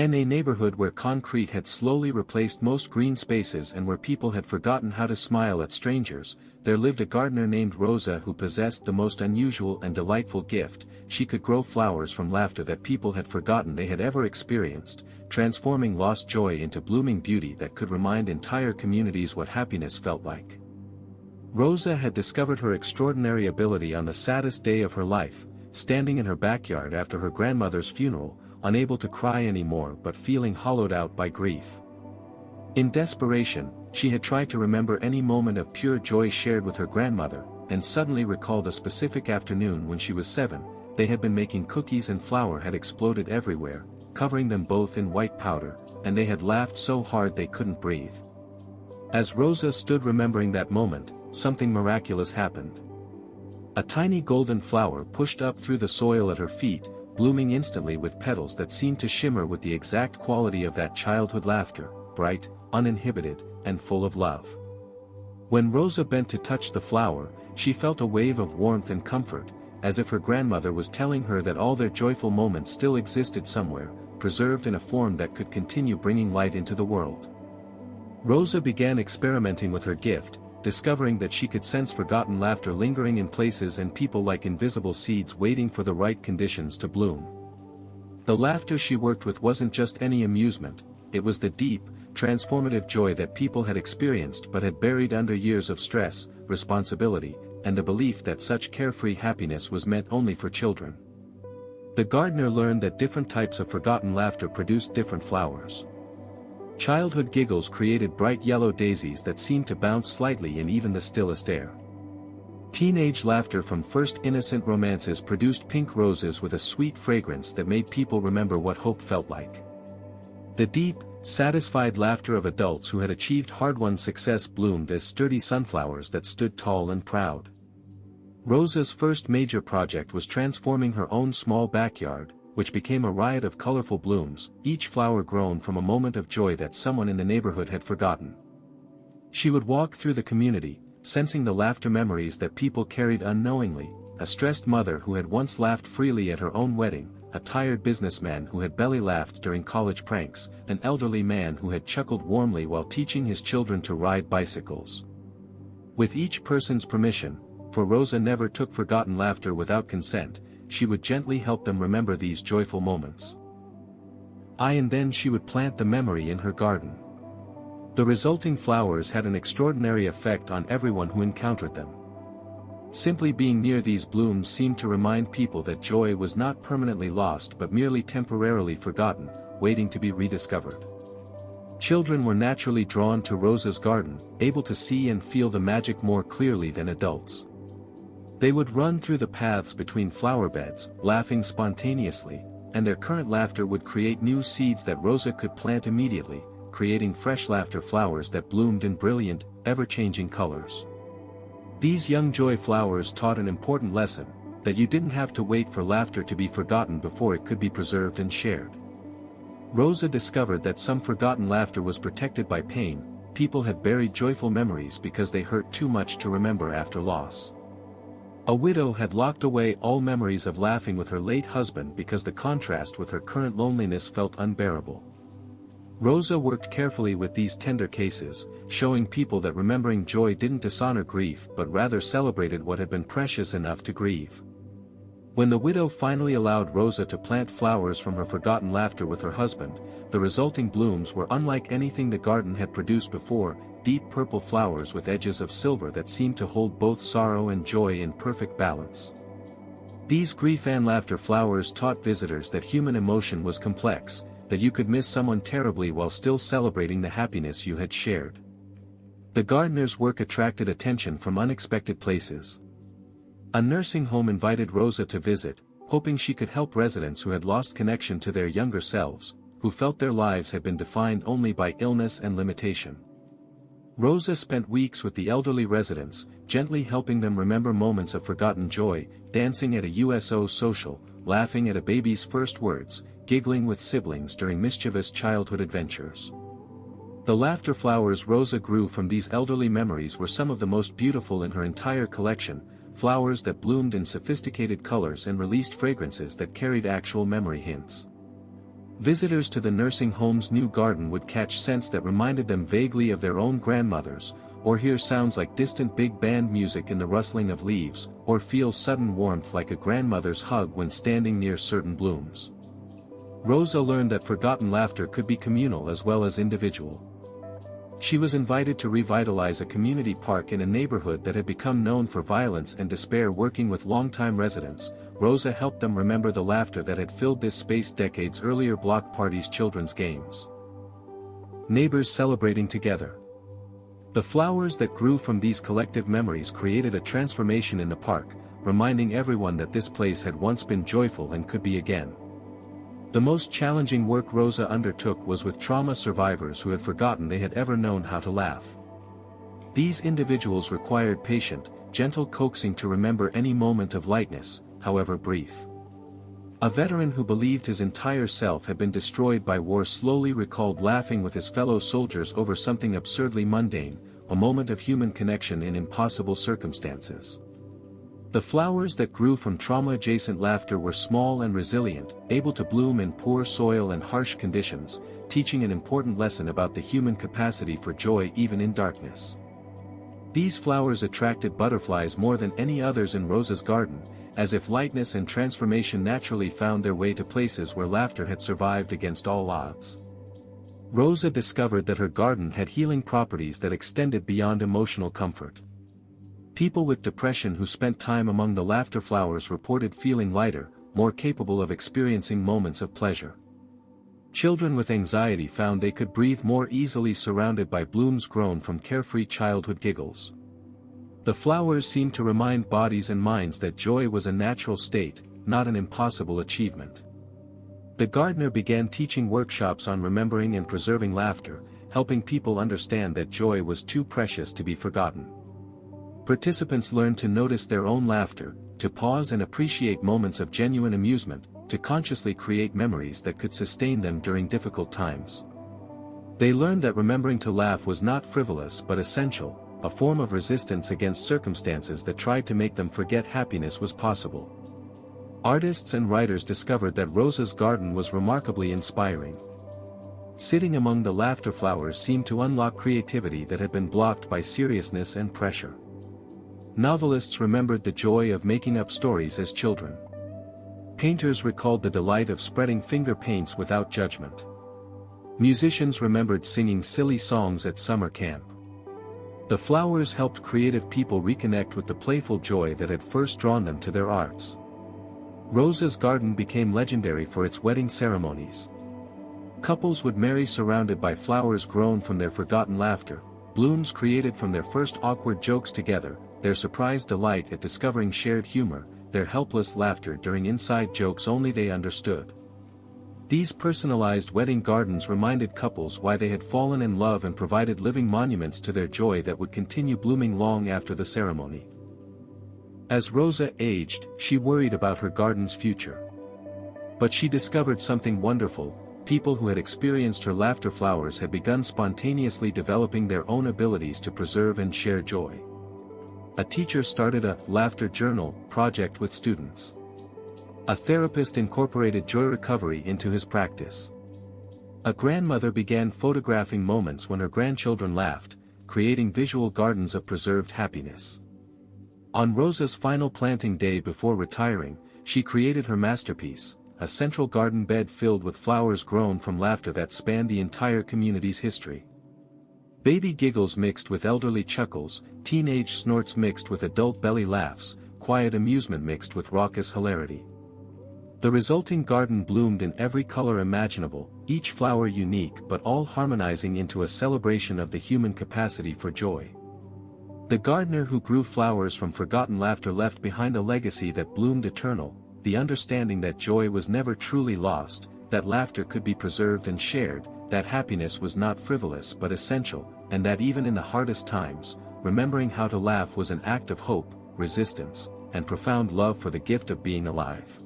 In a neighborhood where concrete had slowly replaced most green spaces and where people had forgotten how to smile at strangers, there lived a gardener named Rosa who possessed the most unusual and delightful gift. She could grow flowers from laughter that people had forgotten they had ever experienced, transforming lost joy into blooming beauty that could remind entire communities what happiness felt like. Rosa had discovered her extraordinary ability on the saddest day of her life, standing in her backyard after her grandmother's funeral, unable to cry anymore but feeling hollowed out by grief. In desperation, she had tried to remember any moment of pure joy shared with her grandmother, and suddenly recalled a specific afternoon when she was 7. They had been making cookies and flour had exploded everywhere, covering them both in white powder, and they had laughed so hard they couldn't breathe. As Rosa stood remembering that moment, something miraculous happened. A tiny golden flower pushed up through the soil at her feet, blooming instantly with petals that seemed to shimmer with the exact quality of that childhood laughter, bright, uninhibited, and full of love. When Rosa bent to touch the flower, she felt a wave of warmth and comfort, as if her grandmother was telling her that all their joyful moments still existed somewhere, preserved in a form that could continue bringing light into the world. Rosa began experimenting with her gift, discovering that she could sense forgotten laughter lingering in places and people like invisible seeds waiting for the right conditions to bloom. The laughter she worked with wasn't just any amusement, it was the deep, transformative joy that people had experienced but had buried under years of stress, responsibility, and the belief that such carefree happiness was meant only for children. The gardener learned that different types of forgotten laughter produced different flowers. Childhood giggles created bright yellow daisies that seemed to bounce slightly in even the stillest air. Teenage laughter from first innocent romances produced pink roses with a sweet fragrance that made people remember what hope felt like. The deep, satisfied laughter of adults who had achieved hard-won success bloomed as sturdy sunflowers that stood tall and proud. Rosa's first major project was transforming her own small backyard, which became a riot of colorful blooms, each flower grown from a moment of joy that someone in the neighborhood had forgotten. She would walk through the community, sensing the laughter memories that people carried unknowingly, a stressed mother who had once laughed freely at her own wedding, a tired businessman who had belly laughed during college pranks, an elderly man who had chuckled warmly while teaching his children to ride bicycles. With each person's permission, for Rosa never took forgotten laughter without consent, she would gently help them remember these joyful moments. And then she would plant the memory in her garden. The resulting flowers had an extraordinary effect on everyone who encountered them. Simply being near these blooms seemed to remind people that joy was not permanently lost but merely temporarily forgotten, waiting to be rediscovered. Children were naturally drawn to Rosa's garden, able to see and feel the magic more clearly than adults. They would run through the paths between flower beds, laughing spontaneously, and their current laughter would create new seeds that Rosa could plant immediately, creating fresh laughter flowers that bloomed in brilliant, ever-changing colors. These young joy flowers taught an important lesson, that you didn't have to wait for laughter to be forgotten before it could be preserved and shared. Rosa discovered that some forgotten laughter was protected by pain. People had buried joyful memories because they hurt too much to remember after loss. A widow had locked away all memories of laughing with her late husband because the contrast with her current loneliness felt unbearable. Rosa worked carefully with these tender cases, showing people that remembering joy didn't dishonor grief but rather celebrated what had been precious enough to grieve. When the widow finally allowed Rosa to plant flowers from her forgotten laughter with her husband, the resulting blooms were unlike anything the garden had produced before, deep purple flowers with edges of silver that seemed to hold both sorrow and joy in perfect balance. These grief and laughter flowers taught visitors that human emotion was complex, that you could miss someone terribly while still celebrating the happiness you had shared. The gardener's work attracted attention from unexpected places. A nursing home invited Rosa to visit, hoping she could help residents who had lost connection to their younger selves, who felt their lives had been defined only by illness and limitation. Rosa spent weeks with the elderly residents, gently helping them remember moments of forgotten joy, dancing at a USO social, laughing at a baby's first words, giggling with siblings during mischievous childhood adventures. The laughter flowers Rosa grew from these elderly memories were some of the most beautiful in her entire collection, flowers that bloomed in sophisticated colors and released fragrances that carried actual memory hints. Visitors to the nursing home's new garden would catch scents that reminded them vaguely of their own grandmothers, or hear sounds like distant big band music in the rustling of leaves, or feel sudden warmth like a grandmother's hug when standing near certain blooms. Rosa learned that forgotten laughter could be communal as well as individual. She was invited to revitalize a community park in a neighborhood that had become known for violence and despair. Working with longtime residents, Rosa helped them remember the laughter that had filled this space decades earlier. Block parties, children's games, neighbors celebrating together. The flowers that grew from these collective memories created a transformation in the park, reminding everyone that this place had once been joyful and could be again. The most challenging work Rosa undertook was with trauma survivors who had forgotten they had ever known how to laugh. These individuals required patient, gentle coaxing to remember any moment of lightness, however brief. A veteran who believed his entire self had been destroyed by war slowly recalled laughing with his fellow soldiers over something absurdly mundane, a moment of human connection in impossible circumstances. The flowers that grew from trauma-adjacent laughter were small and resilient, able to bloom in poor soil and harsh conditions, teaching an important lesson about the human capacity for joy even in darkness. These flowers attracted butterflies more than any others in Rosa's garden, as if lightness and transformation naturally found their way to places where laughter had survived against all odds. Rosa discovered that her garden had healing properties that extended beyond emotional comfort. People with depression who spent time among the laughter flowers reported feeling lighter, more capable of experiencing moments of pleasure. Children with anxiety found they could breathe more easily surrounded by blooms grown from carefree childhood giggles. The flowers seemed to remind bodies and minds that joy was a natural state, not an impossible achievement. The gardener began teaching workshops on remembering and preserving laughter, helping people understand that joy was too precious to be forgotten. Participants learned to notice their own laughter, to pause and appreciate moments of genuine amusement, to consciously create memories that could sustain them during difficult times. They learned that remembering to laugh was not frivolous but essential, a form of resistance against circumstances that tried to make them forget happiness was possible. Artists and writers discovered that Rosa's garden was remarkably inspiring. Sitting among the laughter flowers seemed to unlock creativity that had been blocked by seriousness and pressure. Novelists remembered the joy of making up stories as children. Painters recalled the delight of spreading finger paints without judgment. Musicians remembered singing silly songs at summer camp. The flowers helped creative people reconnect with the playful joy that had first drawn them to their arts. Rosa's garden became legendary for its wedding ceremonies. Couples would marry surrounded by flowers grown from their forgotten laughter, blooms created from their first awkward jokes together, their surprised delight at discovering shared humor, their helpless laughter during inside jokes only they understood. These personalized wedding gardens reminded couples why they had fallen in love and provided living monuments to their joy that would continue blooming long after the ceremony. As Rosa aged, she worried about her garden's future. But she discovered something wonderful: people who had experienced her laughter flowers had begun spontaneously developing their own abilities to preserve and share joy. A teacher started a laughter journal project with students. A therapist incorporated joy recovery into his practice. A grandmother began photographing moments when her grandchildren laughed, creating visual gardens of preserved happiness. On Rosa's final planting day before retiring, she created her masterpiece, a central garden bed filled with flowers grown from laughter that spanned the entire community's history. Baby giggles mixed with elderly chuckles, teenage snorts mixed with adult belly laughs, quiet amusement mixed with raucous hilarity. The resulting garden bloomed in every color imaginable, each flower unique but all harmonizing into a celebration of the human capacity for joy. The gardener who grew flowers from forgotten laughter left behind a legacy that bloomed eternal, the understanding that joy was never truly lost, that laughter could be preserved and shared, that happiness was not frivolous but essential, and that even in the hardest times, remembering how to laugh was an act of hope, resistance, and profound love for the gift of being alive.